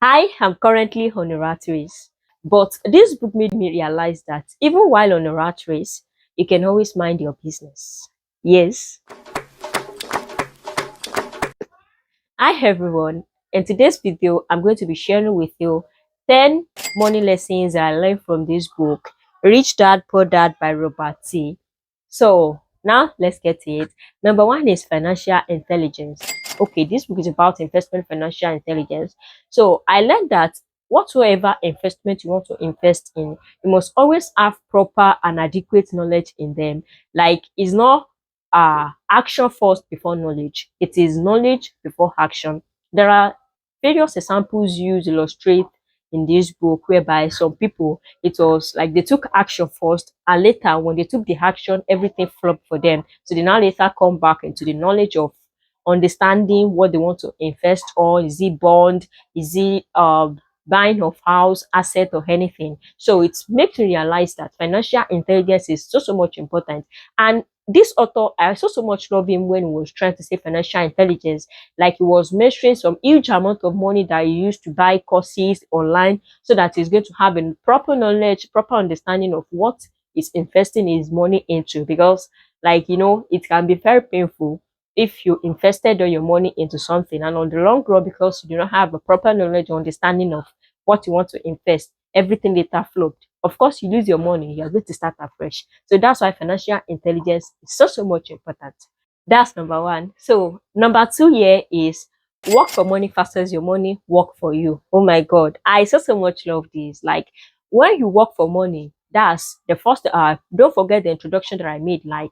I am currently on a rat race, but this book made me realize that even while on a rat race, you can always mind your business. Yes. Hi everyone. In today's video, I'm going to be sharing with you 10 money lessons that I learned from this book, Rich Dad Poor Dad by Robert T. So now let's get to it. Number one is financial intelligence. Okay, this book is about investment financial intelligence. So I learned that whatsoever investment you want to invest in, you must always have proper and adequate knowledge in them. Like it's not action first before knowledge. It is knowledge before action. There are various examples used to illustrate in this book whereby some people, it was like they took action first and later when they took the action everything flopped for them, so they now later come back into the knowledge of understanding what they want to invest, or is it bond, is it buying of house, asset, or anything. So it makes me realize that financial intelligence is so much important. And this author, I so much love him when he was trying to say financial intelligence, like he was measuring some huge amount of money that he used to buy courses online, so that he's going to have a proper knowledge, proper understanding of what he's investing his money into. Because, like, it can be very painful if you invested all your money into something, and on the long run, because you do not have a proper knowledge or understanding of what you want to invest, everything later flopped. Of course, you lose your money, you're going to start afresh. So that's why financial intelligence is so much important. That's number one. So number two here is work for money versus your money work for you. Oh my God, I so much love this. Like when you work for money, that's the first. Don't forget the introduction that I made. Like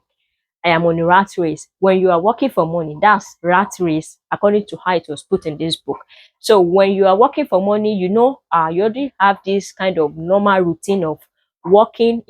I am on a rat race. When you are working for money, that's rat race, according to how it was put in this book. So when you are working for money, you already have this kind of normal routine of working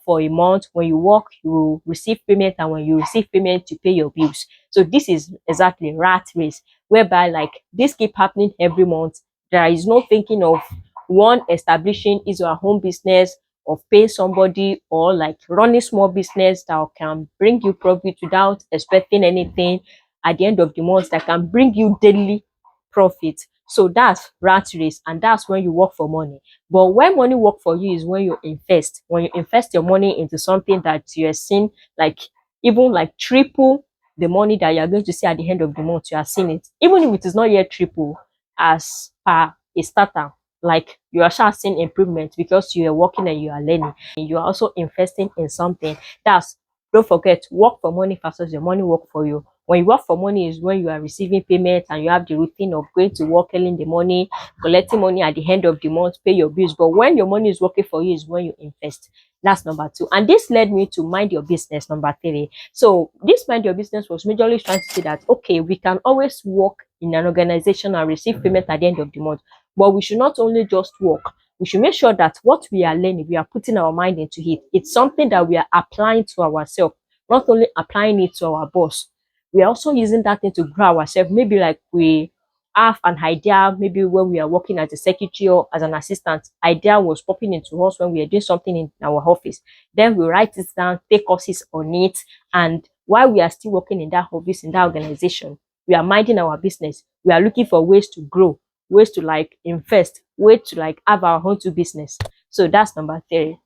for a month. When you work, you receive payment, and when you receive payment, you pay your bills. So this is exactly rat race, whereby like this keep happening every month. There is no thinking of one establishing his or her own business, of paying somebody, or like running small business that can bring you profit without expecting anything at the end of the month, that can bring you daily profit. So that's rat race, and that's when you work for money. But when money work for you is when you invest. When you invest your money into something that you're seeing, like even like triple the money that you're going to see at the end of the month, you are seeing it. Even if it is not yet triple as per a starter, like you are sure seeing improvement because you are working and you are learning. You are also investing in something. That's, don't forget, work for money versus your money work for you. When you work for money is when you are receiving payment and you have the routine of going to work, earning the money, collecting money at the end of the month, pay your bills. But when your money is working for you is when you invest. That's number two. And this led me to mind your business, number three. So this mind your business was majorly trying to say that, okay, we can always work in an organization and receive payment at the end of the month. But we should not only just work, we should make sure that what we are learning, we are putting our mind into it. It's something that we are applying to ourselves, not only applying it to our boss. We are also using that thing to grow ourselves. Maybe like we have an idea, maybe when we are working as a secretary or as an assistant, idea was popping into us when we are doing something in our office. Then we write it down, take courses on it, and while we are still working in that office, in that organization, we are minding our business. We are looking for ways to grow, ways to like invest, ways to like have our own two business. So that's number three.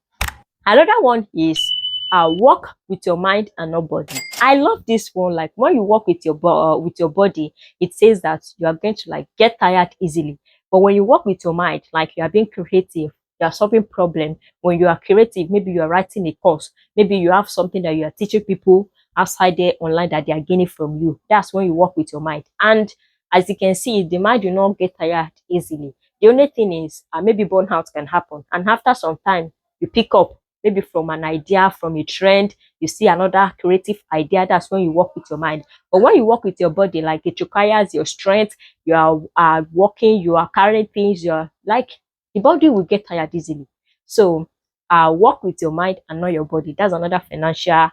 Another one is work with your mind and not body. I love this one. Like when you work with your body, it says that you are going to like get tired easily. But when you work with your mind, like you are being creative, you are solving problem. When you are creative, maybe you are writing a course, maybe you have something that you are teaching people outside there online that they are gaining from you. That's when you work with your mind. And as you can see, the mind do not get tired easily. The only thing is maybe burnout can happen, and after some time you pick up, maybe from an idea, from a trend, you see another creative idea. That's when you work with your mind. But when you work with your body, like it requires your strength, you are working, you are carrying things, you're like, the body will get tired easily. So work with your mind and not your body. That's another financial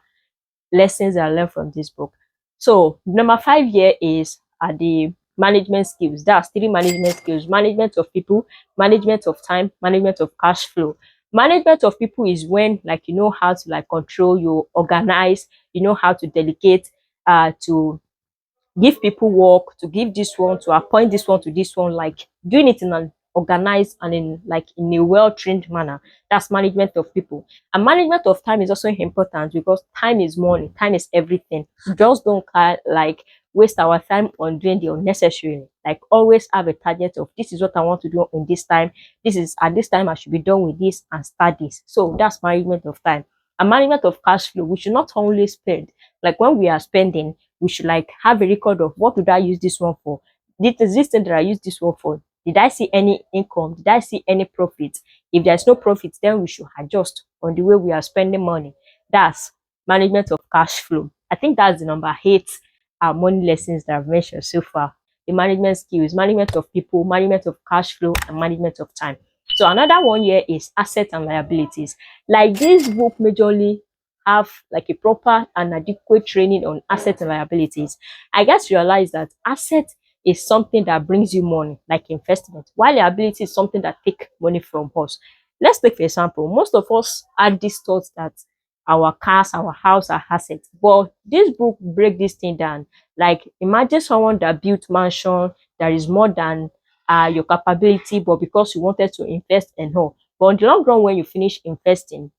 lessons I learned from this book. So number five here is the management skills. That's three management skills: management of people, management of time, management of cash flow. Management of people is when like you know how to like control, you organize, you know how to delegate, to give people work, to give this one, to appoint this one to this one, like doing it in an organized and in a well-trained manner. That's management of people. And management of time is also important because time is money, time is everything. Just don't waste our time on doing the unnecessary. Like always have a target of this is what I want to do in this time. This is at this time I should be done with this and start this. So that's management of time. And management of cash flow, we should not only spend. Like when we are spending, we should like have a record of what did I use this one for? This thing that I use this one for. Did I see any income? Did I see any profit? If there's no profit, then we should adjust on the way we are spending money. That's management of cash flow. I think that's the number 8 money lessons that I've mentioned so far. The management skills, management of people, management of cash flow, and management of time. So another one here is assets and liabilities. Like this book majorly have like a proper and adequate training on assets and liabilities. I guess realize that asset is something that brings you money, like investment, while liability is something that take money from us. Let's take for example, most of us had this thought that our cars, our house are assets, but this book break this thing down. Like imagine someone that built mansion that is more than your capability, but because you wanted to invest and all. But on the long run, when you finish investing,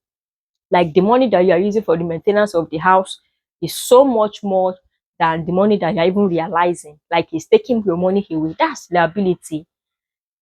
like the money that you are using for the maintenance of the house is so much more than the money that you're even realizing. Like it's taking your money away. That's liability.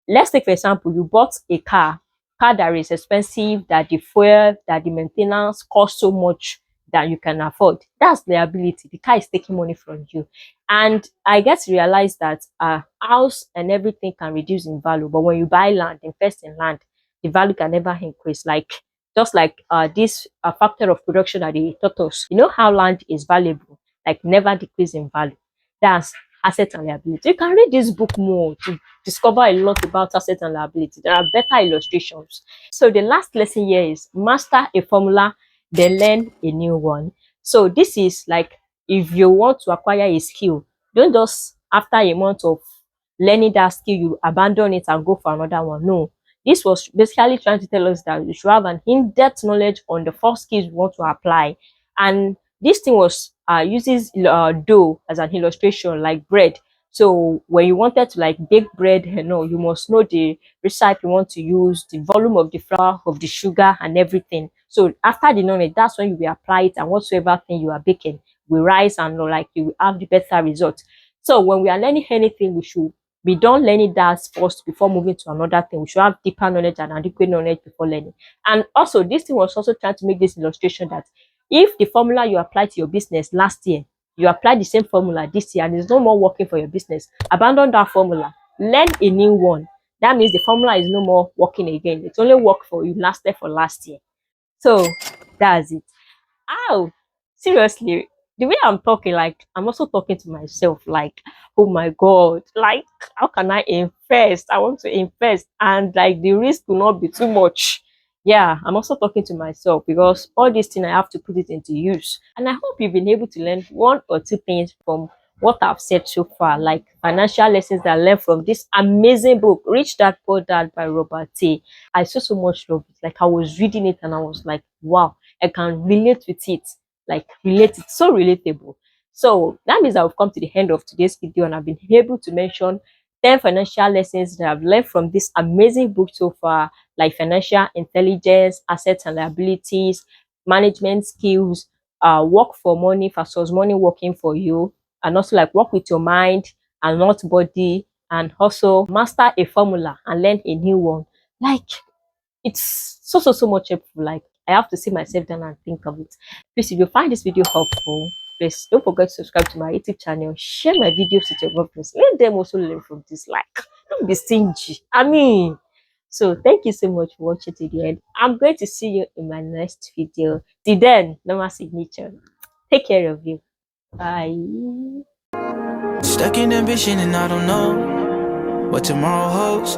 Let's take for example, you bought a car that is expensive, that the fuel, that the maintenance costs so much that you can afford. That's liability. The car is taking money from you. And I get to realize that a house and everything can reduce in value, but when you buy land, invest in land, the value can never increase. Like just like this factor of production that they taught us. You know how land is valuable, like never decrease in value. That's asset and liability. You can read this book more to discover a lot about asset and liability. There are better illustrations. So the last lesson here is master a formula, then learn a new one. So this is like if you want to acquire a skill, don't just after a month of learning that skill, you abandon it and go for another one. No. This was basically trying to tell us that you should have an in-depth knowledge on the first skills you want to apply. And this thing was uses dough as an illustration, like bread. So when you wanted to like bake bread, you must know the recipe you want to use, the volume of the flour, of the sugar, and everything. So after the knowledge, that's when you will apply it, and whatsoever thing you are baking will rise and like you will have the better result. So when we are learning anything, we should be done learning that first before moving to another thing. We should have deeper knowledge and adequate knowledge before learning. And also, this thing was also trying to make this illustration that if the formula you applied to your business last year, you apply the same formula this year and it's no more working for your business, abandon that formula, learn a new one. That means the formula is no more working again. It only worked for you last year. So that's it. Ow, seriously, the way I'm talking, like I'm also talking to myself, like, oh my god, like how can I invest? I want to invest, and like the risk will not be too much. Yeah, I'm also talking to myself because all these things I have to put it into use. And I hope you've been able to learn one or two things from what I've said so far, like financial lessons that I learned from this amazing book, Rich Dad Poor Dad by Robert T. I so much love it. Like I was reading it and I was like, wow, I can relate with it, like relate it, so relatable. So that means I've come to the end of today's video and I've been able to mention 10 financial lessons that I've learned from this amazing book so far, like financial intelligence, assets and liabilities, management skills, work for money versus money working for you, and also like work with your mind and not body, and also master a formula and learn a new one. Like it's so much helpful. Like I have to sit myself down and think of it. Please, if you find this video helpful, please don't forget to subscribe to my YouTube channel, share my videos with your loved ones, let them also learn from this. Like don't be stingy, I mean. So thank you so much for watching to the end. I'm going to see you in my next video. Till then, normal signature. Take care of you. Bye. Stuck in ambition and I don't know what tomorrow holds.